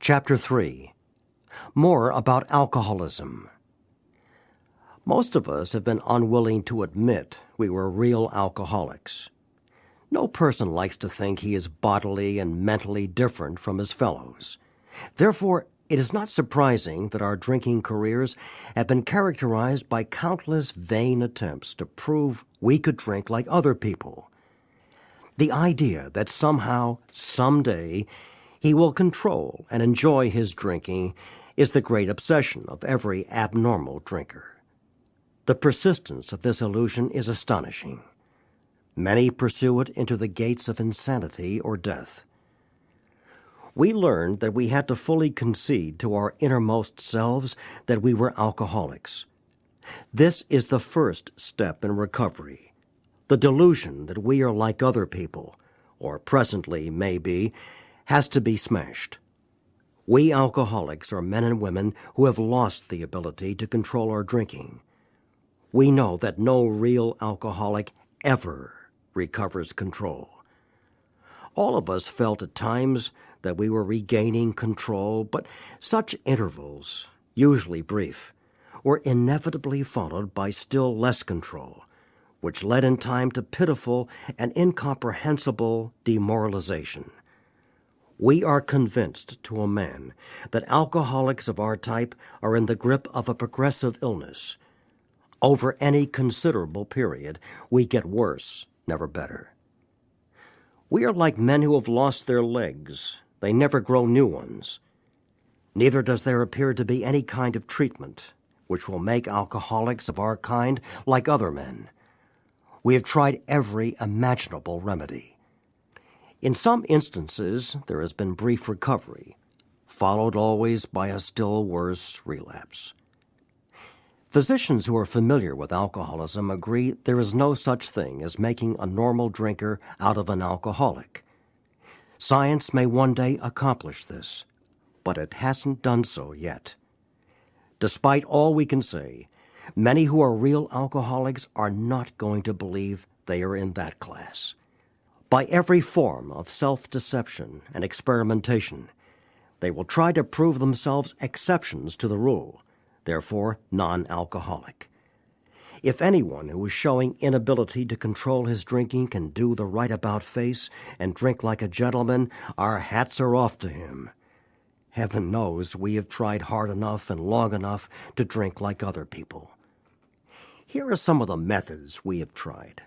Chapter 3. More about alcoholism. Most of us have been unwilling to admit we were real alcoholics. No person likes to think he is bodily and mentally different from his fellows. Therefore, it is not surprising that our drinking careers have been characterized by countless vain attempts to prove we could drink like other people. The idea that somehow, someday, he will control and enjoy his drinking is the great obsession of every abnormal drinker. The persistence of this illusion is astonishing. Many pursue it into the gates of insanity or death. We learned that we had to fully concede to our innermost selves that we were alcoholics. This is the first step in recovery. The delusion that we are like other people, or presently may be, has to be smashed. We alcoholics are men and women who have lost the ability to control our drinking. We know that no real alcoholic ever recovers control. All of us felt at times that we were regaining control, but such intervals, usually brief, were inevitably followed by still less control, which led in time to pitiful and incomprehensible demoralization. We are convinced to a man that alcoholics of our type are in the grip of a progressive illness. Over any considerable period, we get worse, never better. We are like men who have lost their legs. They never grow new ones. Neither does there appear to be any kind of treatment which will make alcoholics of our kind like other men. We have tried every imaginable remedy. In some instances, there has been brief recovery, followed always by a still worse relapse. Physicians who are familiar with alcoholism agree there is no such thing as making a normal drinker out of an alcoholic. Science may one day accomplish this, but it hasn't done so yet. Despite all we can say, many who are real alcoholics are not going to believe they are in that class. By every form of self-deception and experimentation, they will try to prove themselves exceptions to the rule, therefore non-alcoholic. If anyone who is showing inability to control his drinking can do the right about-face and drink like a gentleman, our hats are off to him. Heaven knows we have tried hard enough and long enough to drink like other people. Here are some of the methods we have tried.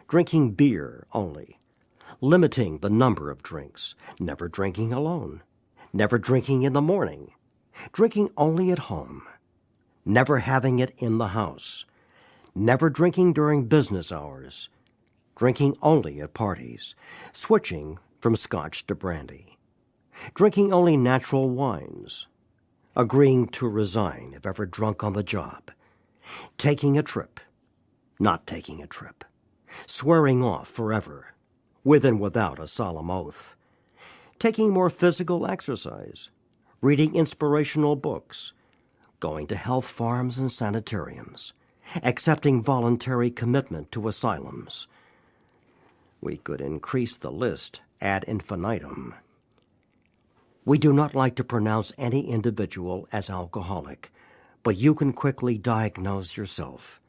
Drinking beer only. Limiting the number of drinks, never drinking alone, never drinking in the morning, drinking only at home, never having it in the house, never drinking during business hours, drinking only at parties, switching from scotch to brandy, drinking only natural wines, agreeing to resign if ever drunk on the job, taking a trip, not taking a trip, swearing off forever, with and without a solemn oath, taking more physical exercise, reading inspirational books, going to health farms and sanitariums, accepting voluntary commitment to asylums. We could increase the list ad infinitum. We do not like to pronounce any individual as alcoholic, but you can quickly diagnose yourself.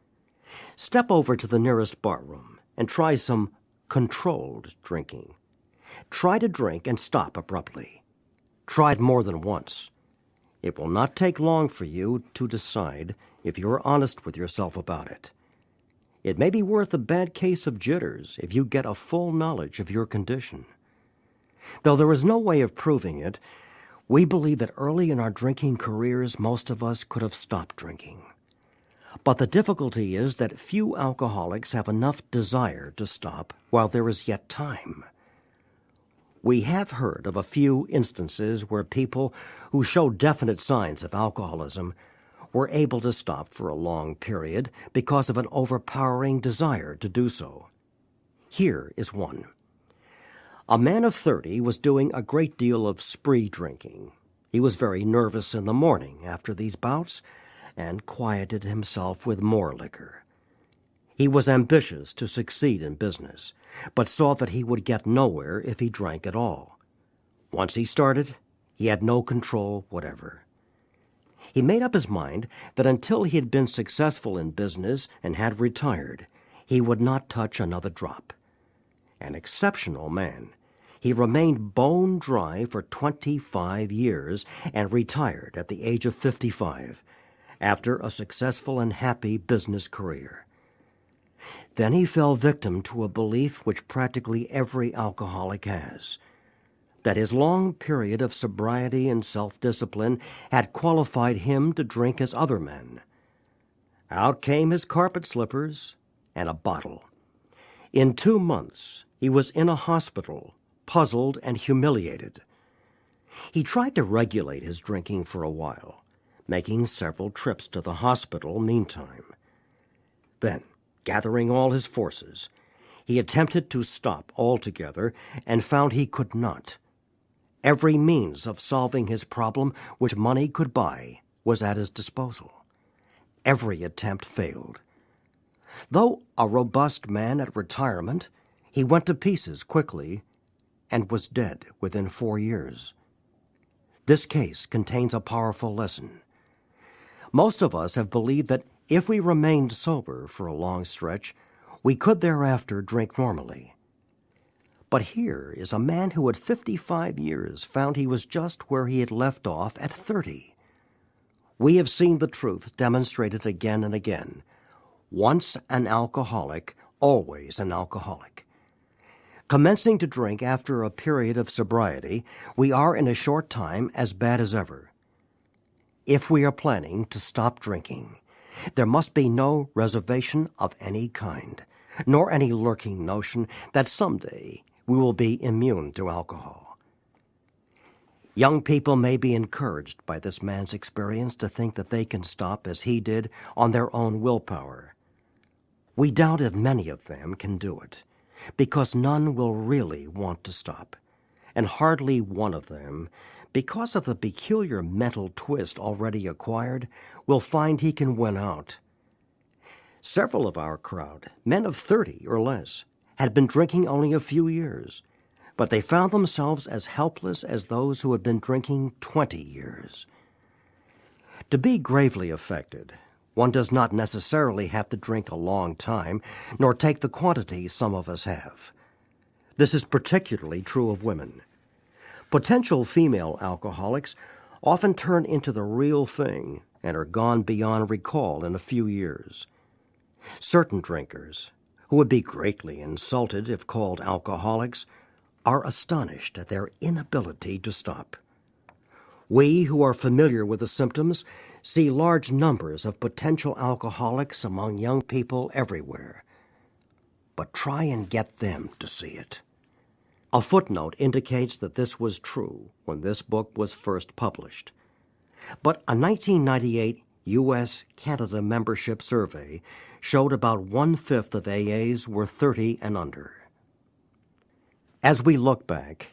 Step over to the nearest barroom and try some controlled drinking. Try to drink and stop abruptly. Try it more than once. It will not take long for you to decide if you are honest with yourself about it. It may be worth a bad case of jitters if you get a full knowledge of your condition. Though there is no way of proving it, we believe that early in our drinking careers most of us could have stopped drinking. But the difficulty is that few alcoholics have enough desire to stop while there is yet time. We have heard of a few instances where people who show definite signs of alcoholism were able to stop for a long period because of an overpowering desire to do so. Here is one. A man of 30 was doing a great deal of spree drinking. He was very nervous in the morning after these bouts and quieted himself with more liquor. He was ambitious to succeed in business, but saw that he would get nowhere if he drank at all. Once he started, He had no control whatever. He made up his mind that until he had been successful in business and had retired, he would not touch another drop. An exceptional man, he remained bone dry for 25 years and retired at the age of 55 after a successful and happy business career. Then he fell victim to a belief which practically every alcoholic has, that his long period of sobriety and self-discipline had qualified him to drink as other men. Out came his carpet slippers and a bottle. In 2 months, he was in a hospital, puzzled and humiliated. He tried to regulate his drinking for a while, making several trips to the hospital meantime. Then, gathering all his forces, he attempted to stop altogether and found he could not. Every means of solving his problem which money could buy was at his disposal. Every attempt failed. Though a robust man at retirement, he went to pieces quickly and was dead within 4 years. This case contains a powerful lesson. Most of us have believed that if we remained sober for a long stretch, we could thereafter drink normally. But here is a man who at 55 years found he was just where he had left off at 30. We have seen the truth demonstrated again and again. Once an alcoholic, always an alcoholic. Commencing to drink after a period of sobriety, we are in a short time as bad as ever. If we are planning to stop drinking, there must be no reservation of any kind, nor any lurking notion that someday we will be immune to alcohol. Young people may be encouraged by this man's experience to think that they can stop as he did on their own willpower. We doubt if many of them can do it, because none will really want to stop, and hardly one of them, because of the peculiar mental twist already acquired, will find he can win out. Several of our crowd, men of 30 or less, had been drinking only a few years, but they found themselves as helpless as those who had been drinking 20 years. To be gravely affected, one does not necessarily have to drink a long time, nor take the quantity some of us have. This is particularly true of women. Potential female alcoholics often turn into the real thing and are gone beyond recall in a few years. Certain drinkers, who would be greatly insulted if called alcoholics, are astonished at their inability to stop. We who are familiar with the symptoms see large numbers of potential alcoholics among young people everywhere. But try and get them to see it. A footnote indicates that this was true when this book was first published. But a 1998 U.S.-Canada membership survey showed about 1/5 of AAs were 30 and under. As we look back,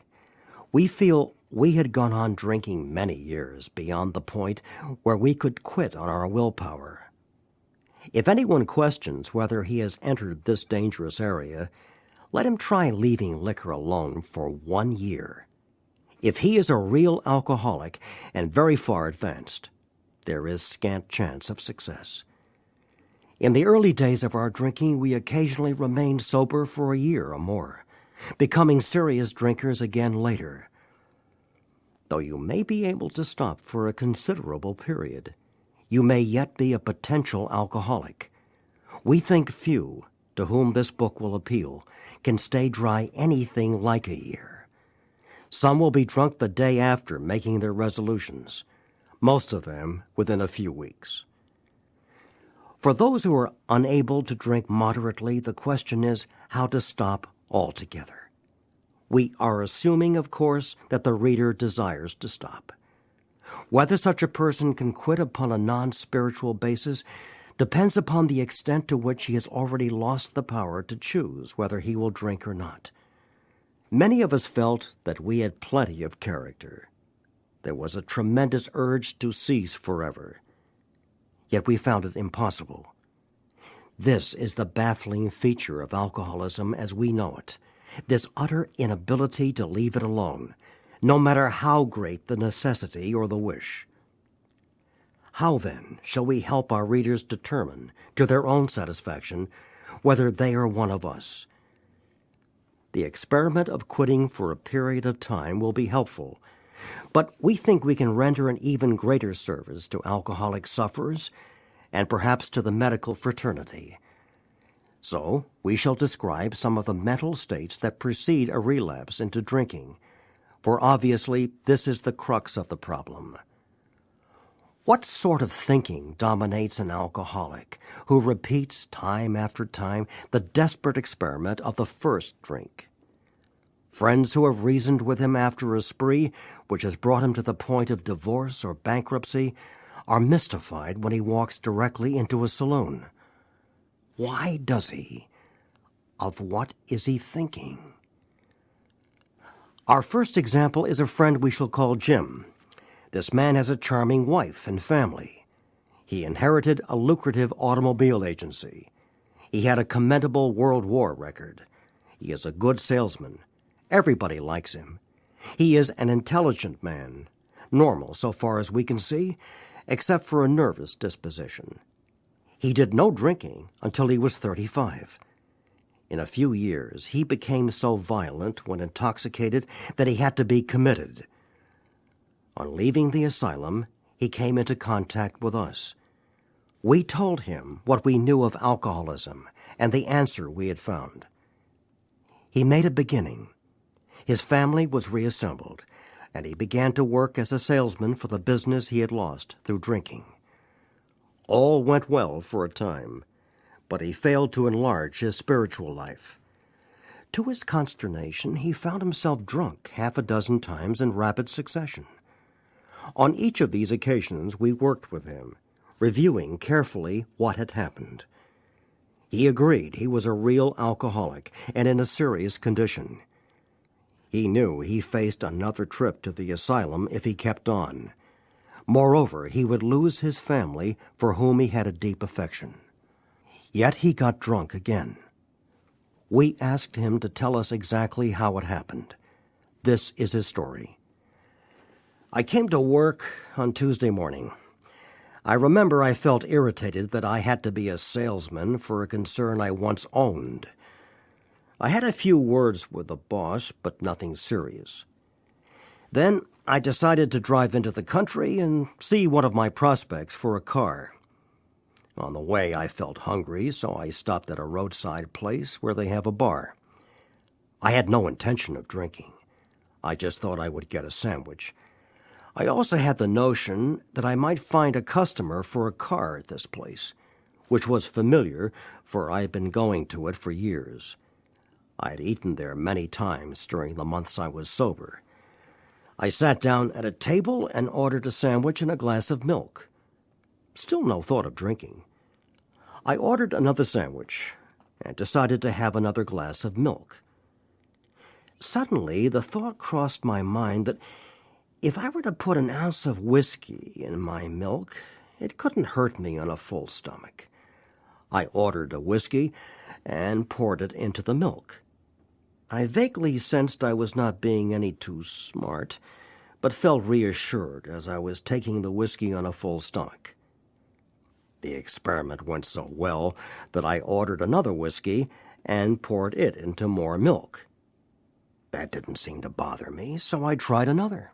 we feel we had gone on drinking many years beyond the point where we could quit on our willpower. If anyone questions whether he has entered this dangerous area, let him try leaving liquor alone for 1 year. If he is a real alcoholic and very far advanced, there is scant chance of success. In the early days of our drinking, we occasionally remained sober for a year or more, becoming serious drinkers again later. Though you may be able to stop for a considerable period, you may yet be a potential alcoholic. We think few, to whom this book will appeal, can stay dry anything like a year. Some will be drunk the day after making their resolutions, most of them within a few weeks. For those who are unable to drink moderately, the question is how to stop altogether. We are assuming, of course, that the reader desires to stop. Whether such a person can quit upon a non-spiritual basis depends upon the extent to which he has already lost the power to choose whether he will drink or not. Many of us felt that we had plenty of character. There was a tremendous urge to cease forever. Yet we found it impossible. This is the baffling feature of alcoholism as we know it, this utter inability to leave it alone, no matter how great the necessity or the wish. How, then, shall we help our readers determine, to their own satisfaction, whether they are one of us? The experiment of quitting for a period of time will be helpful, but we think we can render an even greater service to alcoholic sufferers and perhaps to the medical fraternity. So, we shall describe some of the mental states that precede a relapse into drinking, for obviously this is the crux of the problem. What sort of thinking dominates an alcoholic who repeats time after time the desperate experiment of the first drink? Friends who have reasoned with him after a spree which has brought him to the point of divorce or bankruptcy are mystified when he walks directly into a saloon. Why does he? Of what is he thinking? Our first example is a friend we shall call Jim. This man has a charming wife and family. He inherited a lucrative automobile agency. He had a commendable World War record. He is a good salesman. Everybody likes him. He is an intelligent man, normal so far as we can see, except for a nervous disposition. He did no drinking until he was 35. In a few years, he became so violent when intoxicated that he had to be committed. On leaving the asylum, he came into contact with us. We told him what we knew of alcoholism and the answer we had found. He made a beginning. His family was reassembled, and he began to work as a salesman for the business he had lost through drinking. All went well for a time, but he failed to enlarge his spiritual life. To his consternation, he found himself drunk half a dozen times in rapid succession. On each of these occasions we worked with him, reviewing carefully what had happened. He agreed he was a real alcoholic and in a serious condition. He knew he faced another trip to the asylum if he kept on. Moreover, he would lose his family for whom he had a deep affection. Yet he got drunk again. We asked him to tell us exactly how it happened. This is his story. I came to work on Tuesday morning. I remember I felt irritated that I had to be a salesman for a concern I once owned. I had a few words with the boss, but nothing serious. Then I decided to drive into the country and see one of my prospects for a car. On the way, I felt hungry, so I stopped at a roadside place where they have a bar. I had no intention of drinking. I just thought I would get a sandwich. I also had the notion that I might find a customer for a car at this place, which was familiar, for I had been going to it for years. I had eaten there many times during the months I was sober. I sat down at a table and ordered a sandwich and a glass of milk. Still no thought of drinking. I ordered another sandwich and decided to have another glass of milk. Suddenly, the thought crossed my mind that if I were to put an ounce of whiskey in my milk, it couldn't hurt me on a full stomach. I ordered a whiskey and poured it into the milk. I vaguely sensed I was not being any too smart, but felt reassured as I was taking the whiskey on a full stomach. The experiment went so well that I ordered another whiskey and poured it into more milk. That didn't seem to bother me, so I tried another.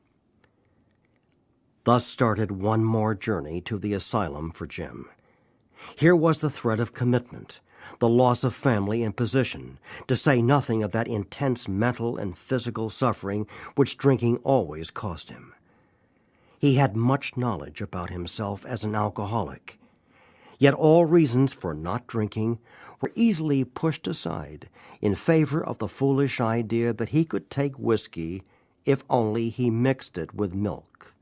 Thus started one more journey to the asylum for Jim. Here was the threat of commitment, the loss of family and position, to say nothing of that intense mental and physical suffering which drinking always cost him. He had much knowledge about himself as an alcoholic, yet all reasons for not drinking were easily pushed aside in favor of the foolish idea that he could take whiskey if only he mixed it with milk.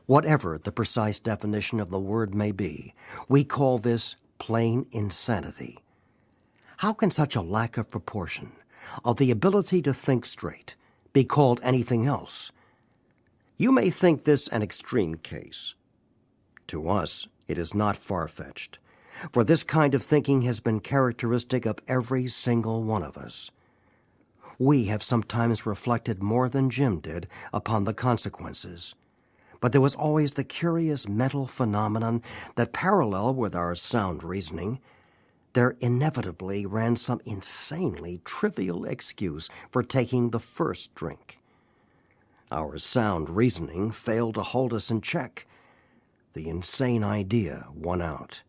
Whatever the precise definition of the word may be, we call this plain insanity. How can such a lack of proportion, of the ability to think straight, be called anything else? You may think this an extreme case. To us, it is not far-fetched, for this kind of thinking has been characteristic of every single one of us. We have sometimes reflected more than Jim did upon the consequences. But there was always the curious mental phenomenon that, parallel with our sound reasoning, there inevitably ran some insanely trivial excuse for taking the first drink. Our sound reasoning failed to hold us in check. The insane idea won out.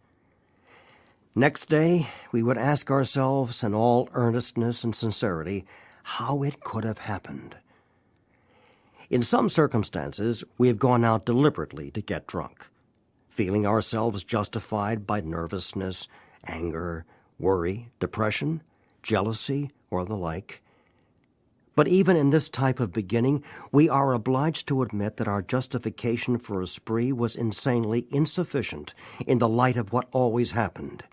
Next day, we would ask ourselves in all earnestness and sincerity how it could have happened. In some circumstances, we have gone out deliberately to get drunk, feeling ourselves justified by nervousness, anger, worry, depression, jealousy, or the like. But even in this type of beginning, we are obliged to admit that our justification for a spree was insanely insufficient in the light of what always happened.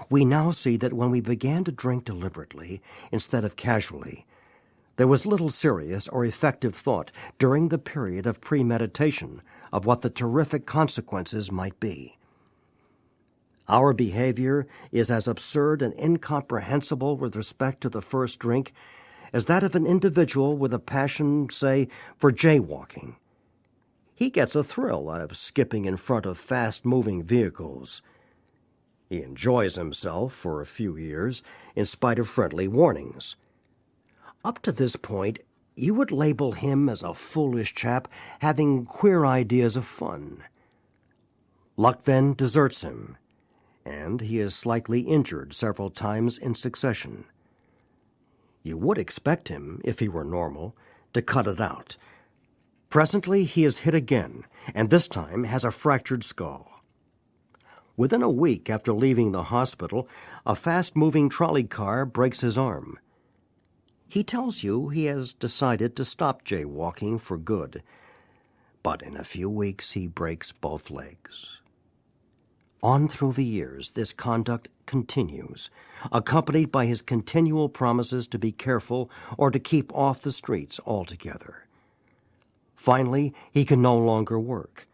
We now see that when we began to drink deliberately instead of casually, there was little serious or effective thought during the period of premeditation of what the terrific consequences might be. Our behavior is as absurd and incomprehensible with respect to the first drink as that of an individual with a passion, say, for jaywalking. He gets a thrill out of skipping in front of fast-moving vehicles. He enjoys himself for a few years in spite of friendly warnings. Up to this point, you would label him as a foolish chap having queer ideas of fun. Luck then deserts him, and he is slightly injured several times in succession. You would expect him, if he were normal, to cut it out. Presently he is hit again, and this time has a fractured skull. Within a week after leaving the hospital, a fast-moving trolley car breaks his arm. He tells you he has decided to stop jaywalking for good, but in a few weeks he breaks both legs. On through the years, this conduct continues, accompanied by his continual promises to be careful or to keep off the streets altogether. Finally, he can no longer work.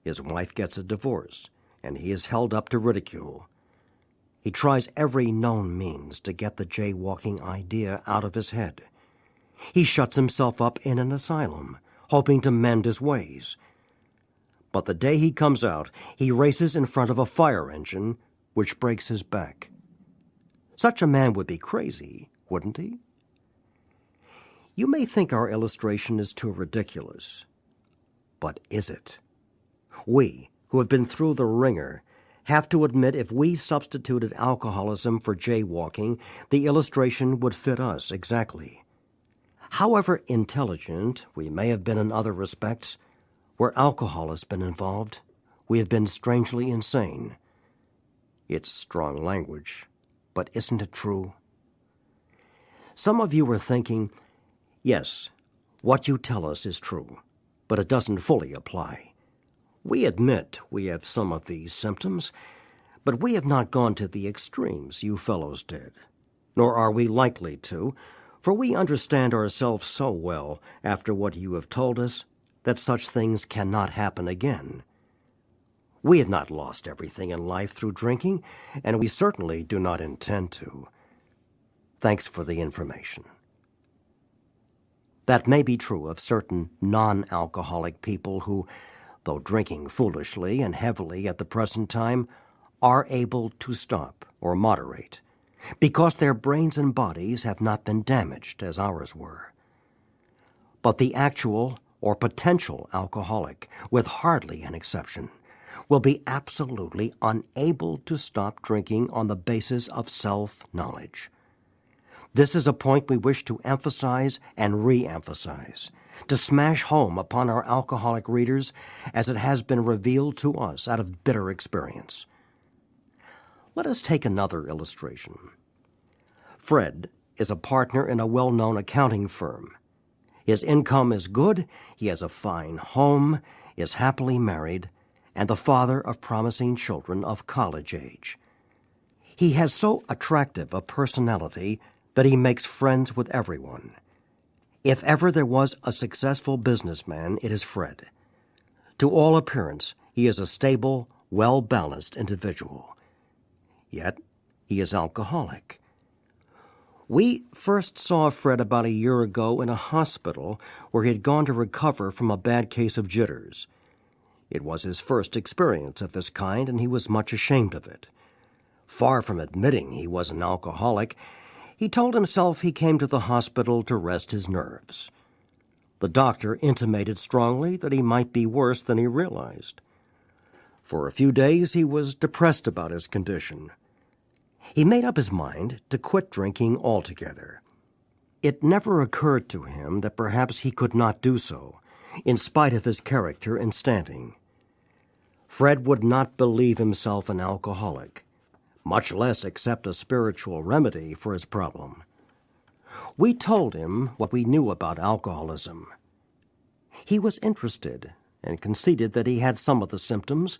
His wife gets a divorce, and he is held up to ridicule. He tries every known means to get the jaywalking idea out of his head. He shuts himself up in an asylum, hoping to mend his ways. But the day he comes out, he races in front of a fire engine, which breaks his back. Such a man would be crazy, wouldn't he? You may think our illustration is too ridiculous, but is it? We, who have been through the ringer, have to admit if we substituted alcoholism for jaywalking, the illustration would fit us exactly. However intelligent we may have been in other respects, where alcohol has been involved, we have been strangely insane. It's strong language, but isn't it true? Some of you are thinking, yes, what you tell us is true, but it doesn't fully apply. We admit we have some of these symptoms, but we have not gone to the extremes you fellows did, nor are we likely to, for we understand ourselves so well after what you have told us that such things cannot happen again. We have not lost everything in life through drinking, and we certainly do not intend to. Thanks for the information. That may be true of certain non-alcoholic people who, though drinking foolishly and heavily at the present time, are able to stop or moderate, because their brains and bodies have not been damaged as ours were. But the actual or potential alcoholic, with hardly an exception, will be absolutely unable to stop drinking on the basis of self-knowledge. This is a point we wish to emphasize and re-emphasize, to smash home upon our alcoholic readers as it has been revealed to us out of bitter experience. Let us take another illustration. Fred is a partner in a well-known accounting firm. His income is good, he has a fine home, is happily married, and the father of promising children of college age. He has so attractive a personality that he makes friends with everyone. If ever there was a successful businessman, it is Fred. To all appearance, he is a stable, well-balanced individual. Yet, he is alcoholic. We first saw Fred about a year ago in a hospital where he had gone to recover from a bad case of jitters. It was his first experience of this kind, and he was much ashamed of it. Far from admitting he was an alcoholic, he told himself he came to the hospital to rest his nerves. The doctor intimated strongly that he might be worse than he realized. For a few days he was depressed about his condition. He made up his mind to quit drinking altogether. It never occurred to him that perhaps he could not do so, in spite of his character and standing. Fred would not believe himself an alcoholic, much less accept a spiritual remedy for his problem. We told him what we knew about alcoholism. He was interested and conceded that he had some of the symptoms,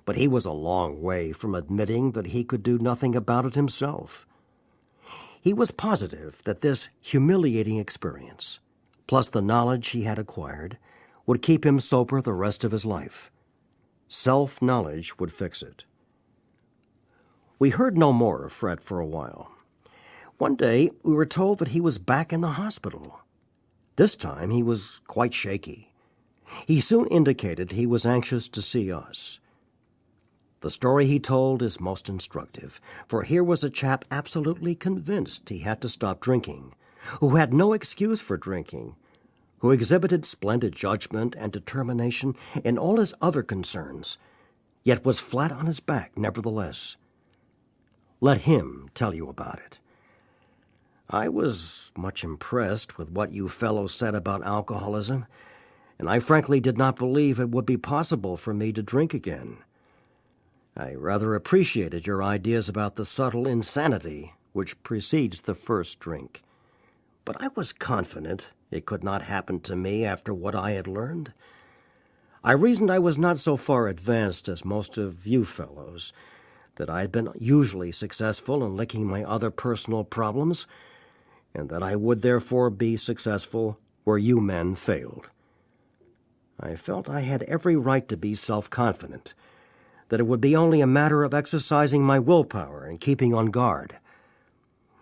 but he was a long way from admitting that he could do nothing about it himself. He was positive that this humiliating experience, plus the knowledge he had acquired, would keep him sober the rest of his life. Self-knowledge would fix it. We heard no more of Fred for a while. One day, we were told that he was back in the hospital. This time, he was quite shaky. He soon indicated he was anxious to see us. The story he told is most instructive, for here was a chap absolutely convinced he had to stop drinking, who had no excuse for drinking, who exhibited splendid judgment and determination in all his other concerns, yet was flat on his back nevertheless. Let him tell you about it. I was much impressed with what you fellows said about alcoholism, and I frankly did not believe it would be possible for me to drink again. I rather appreciated your ideas about the subtle insanity which precedes the first drink. But I was confident it could not happen to me after what I had learned. I reasoned I was not so far advanced as most of you fellows, that I had been usually successful in licking my other personal problems, and that I would therefore be successful where you men failed. I felt I had every right to be self-confident, that it would be only a matter of exercising my willpower and keeping on guard.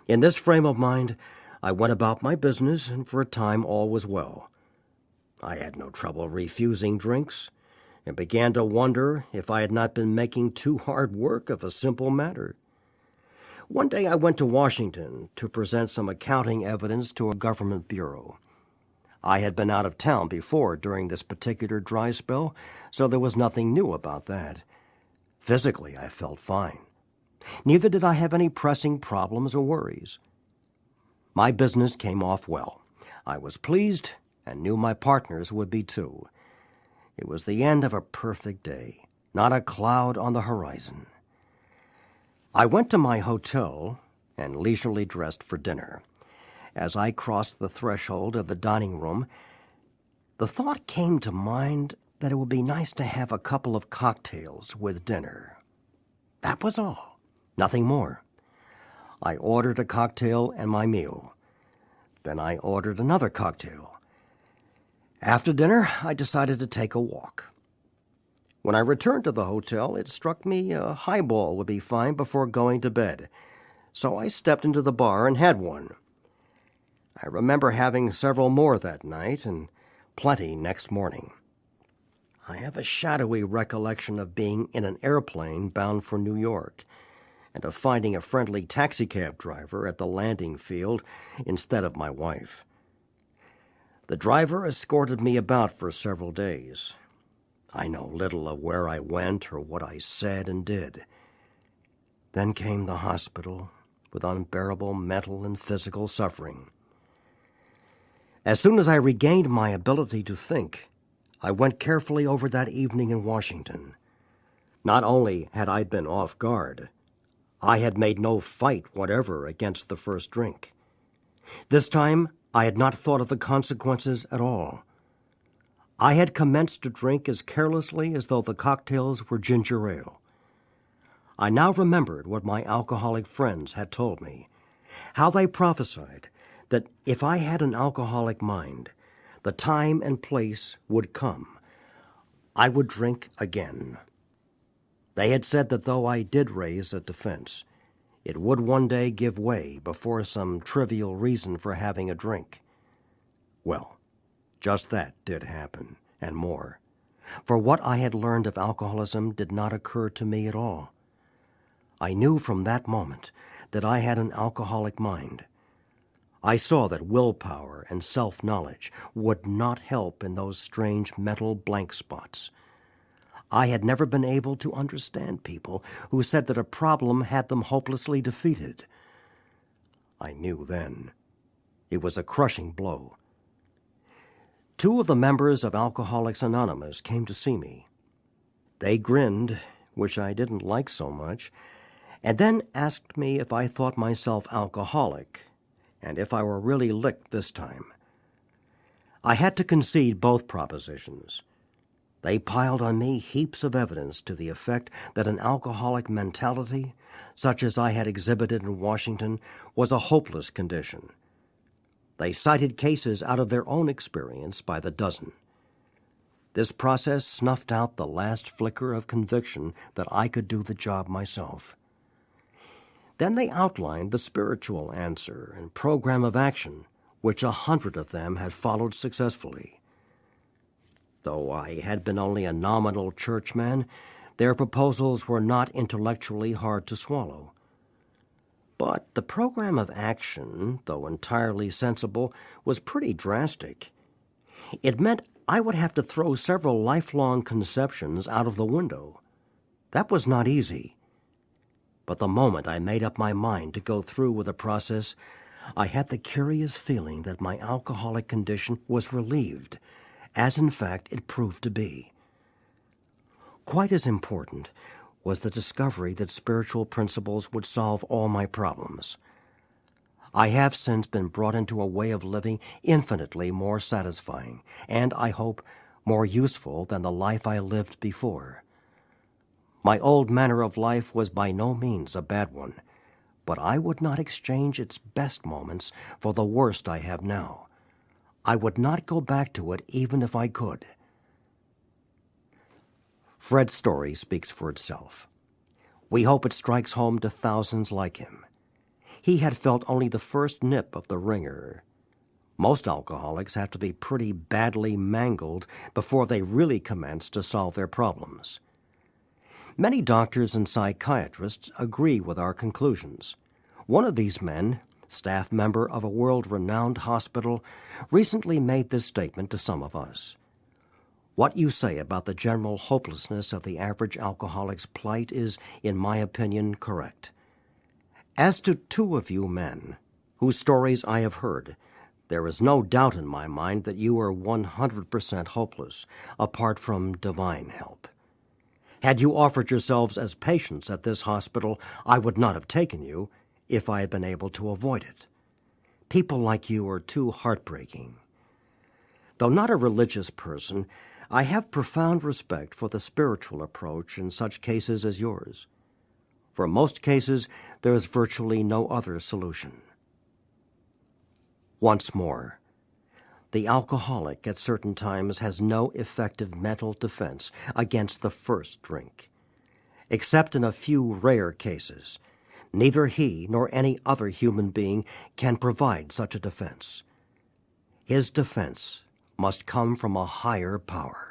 In this frame of mind, I went about my business, and for a time all was well. I had no trouble refusing drinks, and began to wonder if I had not been making too hard work of a simple matter. One day I went to Washington to present some accounting evidence to a government bureau. I had been out of town before during this particular dry spell, so there was nothing new about that. Physically, I felt fine. Neither did I have any pressing problems or worries. My business came off well. I was pleased and knew my partners would be too. It was the end of a perfect day, not a cloud on the horizon. I went to my hotel and leisurely dressed for dinner. As I crossed the threshold of the dining room, the thought came to mind that it would be nice to have a couple of cocktails with dinner. That was all, nothing more. I ordered a cocktail and my meal. Then I ordered another cocktail. After dinner, I decided to take a walk. When I returned to the hotel, it struck me a highball would be fine before going to bed, so I stepped into the bar and had one. I remember having several more that night and plenty next morning. I have a shadowy recollection of being in an airplane bound for New York and of finding a friendly taxicab driver at the landing field instead of my wife. The driver escorted me about for several days. I know little of where I went or what I said and did. Then came the hospital with unbearable mental and physical suffering. As soon as I regained my ability to think, I went carefully over that evening in Washington. Not only had I been off guard, I had made no fight whatever against the first drink. This time, I had not thought of the consequences at all. I had commenced to drink as carelessly as though the cocktails were ginger ale. I now remembered what my alcoholic friends had told me, how they prophesied that if I had an alcoholic mind, the time and place would come. I would drink again. They had said that though I did raise a defense, It would one day give way before some trivial reason for having a drink. Well, just that did happen, and more. For what I had learned of alcoholism did not occur to me at all. I knew from that moment that I had an alcoholic mind. I saw that willpower and self-knowledge would not help in those strange mental blank spots. I had never been able to understand people who said that a problem had them hopelessly defeated. I knew then. It was a crushing blow. 2 of the members of Alcoholics Anonymous came to see me. They grinned, which I didn't like so much, and then asked me if I thought myself alcoholic, and if I were really licked this time. I had to concede both propositions. They piled on me heaps of evidence to the effect that an alcoholic mentality, such as I had exhibited in Washington, was a hopeless condition. They cited cases out of their own experience by the dozen. This process snuffed out the last flicker of conviction that I could do the job myself. Then they outlined the spiritual answer and program of action, which 100 of them had followed successfully. Though I had been only a nominal churchman, their proposals were not intellectually hard to swallow. But the program of action, though entirely sensible, was pretty drastic. It meant I would have to throw several lifelong conceptions out of the window. That was not easy. But the moment I made up my mind to go through with the process, I had the curious feeling that my alcoholic condition was relieved, as in fact it proved to be. Quite as important was the discovery that spiritual principles would solve all my problems. I have since been brought into a way of living infinitely more satisfying, and, I hope, more useful than the life I lived before. My old manner of life was by no means a bad one, but I would not exchange its best moments for the worst I have now. I would not go back to it even if I could. Fred's story speaks for itself. We hope it strikes home to thousands like him. He had felt only the first nip of the ringer. Most alcoholics have to be pretty badly mangled before they really commence to solve their problems. Many doctors and psychiatrists agree with our conclusions. One of these men, staff member of a world-renowned hospital, recently made this statement to some of us. What you say about the general hopelessness of the average alcoholic's plight is, in my opinion, correct. As to 2 of you men, whose stories I have heard, there is no doubt in my mind that you are 100% hopeless, apart from divine help. Had you offered yourselves as patients at this hospital, I would not have taken you if I had been able to avoid it. People like you are too heartbreaking. Though not a religious person, I have profound respect for the spiritual approach in such cases as yours. For most cases, there is virtually no other solution. Once more, the alcoholic at certain times has no effective mental defense against the first drink. Except in a few rare cases, neither he nor any other human being can provide such a defense. His defense must come from a higher power.